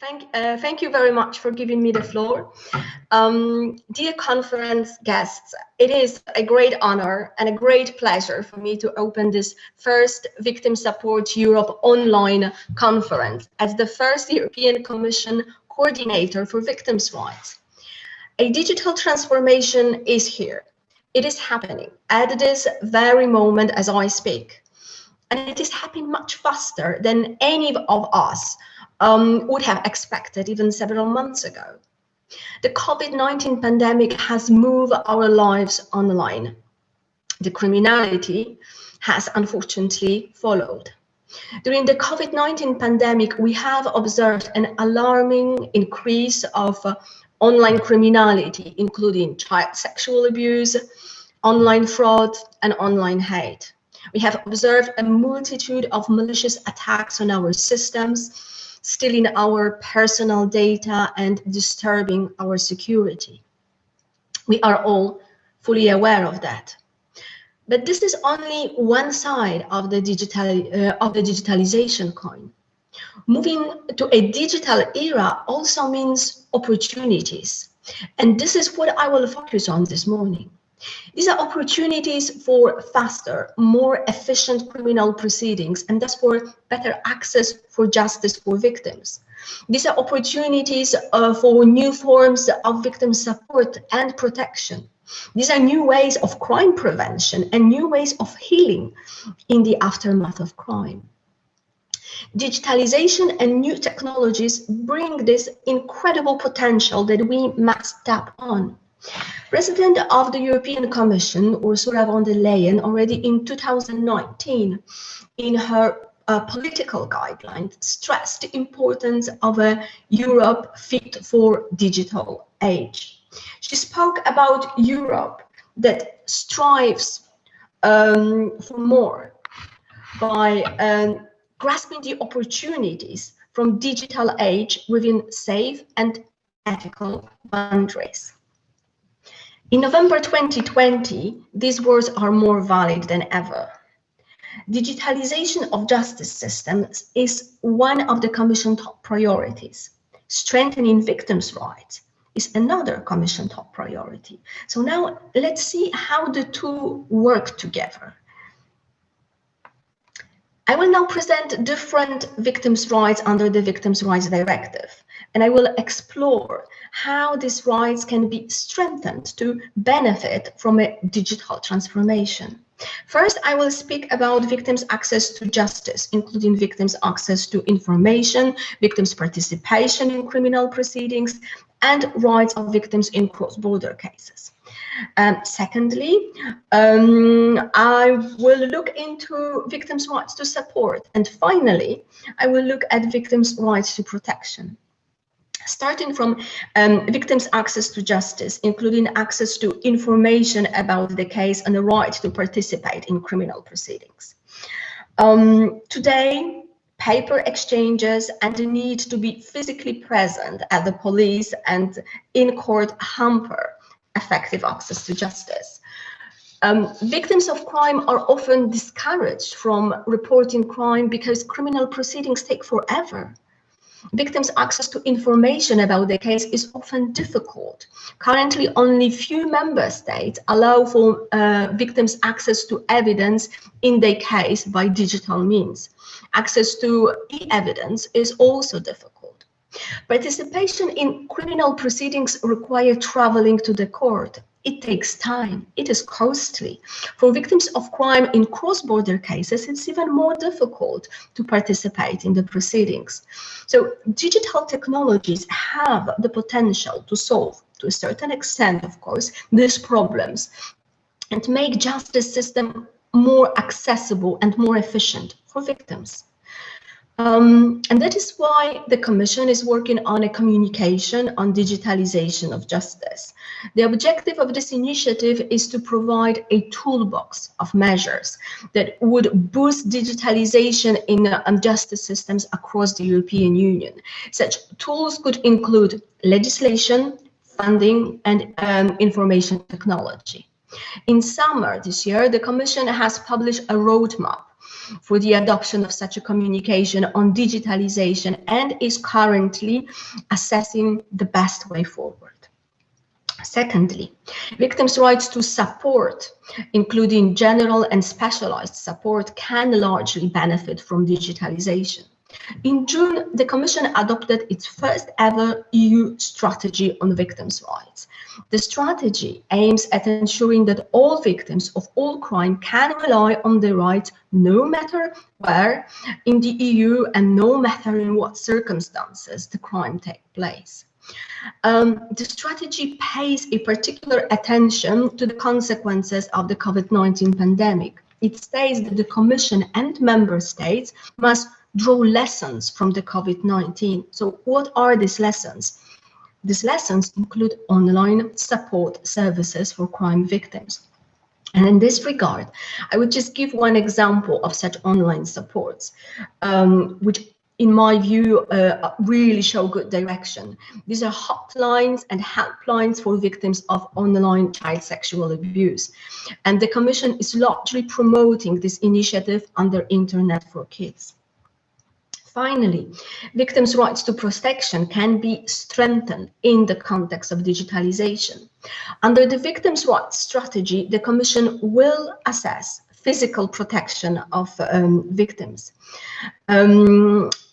Thank you very much for giving me the floor. Dear conference guests, it is a great honor and a great pleasure for me to open this first Victim Support Europe online conference as the first European Commission coordinator for victims' rights. A digital transformation is here. It is happening at this very moment as I speak. And it is happening much faster than any of us would have expected even several months ago. The COVID-19 pandemic has moved our lives online. The criminality has unfortunately followed. During the COVID-19 pandemic, we have observed an alarming increase of online criminality, including child sexual abuse, online fraud, and online hate. We have observed a multitude of malicious attacks on our systems, stealing our personal data and disturbing our security. We are all fully aware of that. But this is only one side of the digitalization coin. Moving to a digital era also means opportunities. And this is what I will focus on this morning. These are opportunities for faster, more efficient criminal proceedings, and thus for better access for justice for victims. These are opportunities for new forms of victim support and protection. These are new ways of crime prevention and new ways of healing in the aftermath of crime. Digitalization and new technologies bring this incredible potential that we must tap on. President of the European Commission, Ursula von der Leyen, already in 2019, in her political guidelines, stressed the importance of a Europe fit for digital age. She spoke about Europe that strives for more by grasping the opportunities from digital age within safe and ethical boundaries. In November 2020, these words are more valid than ever. Digitalization of justice systems is one of the Commission top priorities. Strengthening victims' rights is another Commission top priority. So now let's see how the two work together. I will now present different victims' rights under the Victims' Rights Directive, and I will explore how these rights can be strengthened to benefit from a digital transformation. First, I will speak about victims' access to justice, including victims' access to information, victims' participation in criminal proceedings, and rights of victims in cross-border cases. Secondly, I will look into victims' rights to support. And finally, I will look at victims' rights to protection. Starting from victims' access to justice, including access to information about the case and the right to participate in criminal proceedings. Today, paper exchanges and the need to be physically present at the police and in court hamper effective access to justice. Victims of crime are often discouraged from reporting crime because criminal proceedings take forever. Victims' access to information about the case is often difficult. Currently, only few member states allow for victims' access to evidence in their case by digital means. Access to e-evidence is also difficult. Participation in criminal proceedings requires traveling to the court. It takes time. It is costly. For victims of crime in cross-border cases, it's even more difficult to participate in the proceedings. So digital technologies have the potential to solve, to a certain extent, of course, these problems and make justice system more accessible and more efficient for victims. And that is why the Commission is working on a communication on digitalization of justice. The objective of this initiative is to provide a toolbox of measures that would boost digitalization in justice systems across the European Union. Such tools could include legislation, funding, and information technology. In summer this year, the Commission has published a roadmap for the adoption of such a communication on digitalization and is currently assessing the best way forward. Secondly, victims' rights to support, including general and specialized support, can largely benefit from digitalization. In June, the Commission adopted its first ever EU strategy on victims' rights. The strategy aims at ensuring that all victims of all crime can rely on their rights no matter where in the EU and no matter in what circumstances the crime takes place. The strategy pays a particular attention to the consequences of the COVID-19 pandemic. It states that the Commission and Member States must draw lessons from the COVID-19. So what are these lessons? These lessons include online support services for crime victims. And in this regard, I would just give one example of such online supports, which in my view, really show good direction. These are hotlines and helplines for victims of online child sexual abuse. And the Commission is largely promoting this initiative under Internet for Kids. Finally, victims' rights to protection can be strengthened in the context of digitalization. Under the victims' rights strategy, the Commission will assess physical protection of victims.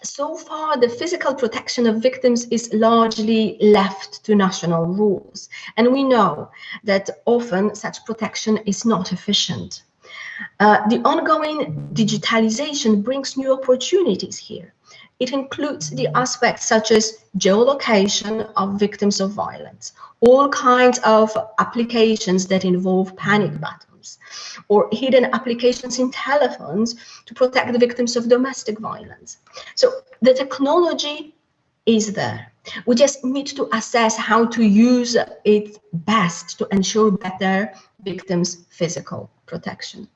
So far, the physical protection of victims is largely left to national rules, and we know that often such protection is not efficient. The ongoing digitalization brings new opportunities here. It includes the aspects such as geolocation of victims of violence, all kinds of applications that involve panic buttons, or hidden applications in telephones to protect the victims of domestic violence. So the technology is there. We just need to assess how to use it best to ensure better victims' physical protection.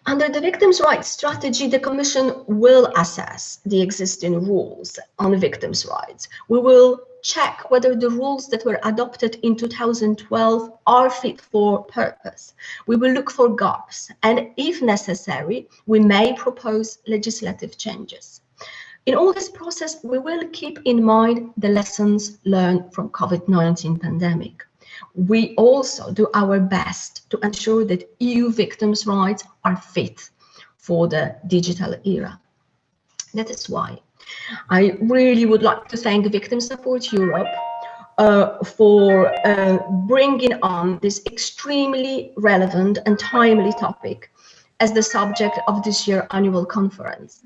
Under the victims' rights strategy, the Commission will assess the existing rules on victims' rights. We will check whether the rules that were adopted in 2012 are fit for purpose. We will look for gaps, and if necessary, we may propose legislative changes. In all this process, we will keep in mind the lessons learned from COVID-19 pandemic. We also do our best to ensure that EU victims' rights are fit for the digital era. That is why I really would like to thank Victim Support Europe for bringing on this extremely relevant and timely topic as the subject of this year's annual conference.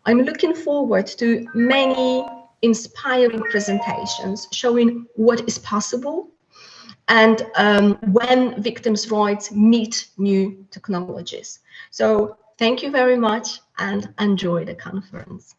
I'm looking forward to many inspiring presentations showing what is possible and when victims' rights meet new technologies. So thank you very much and enjoy the conference.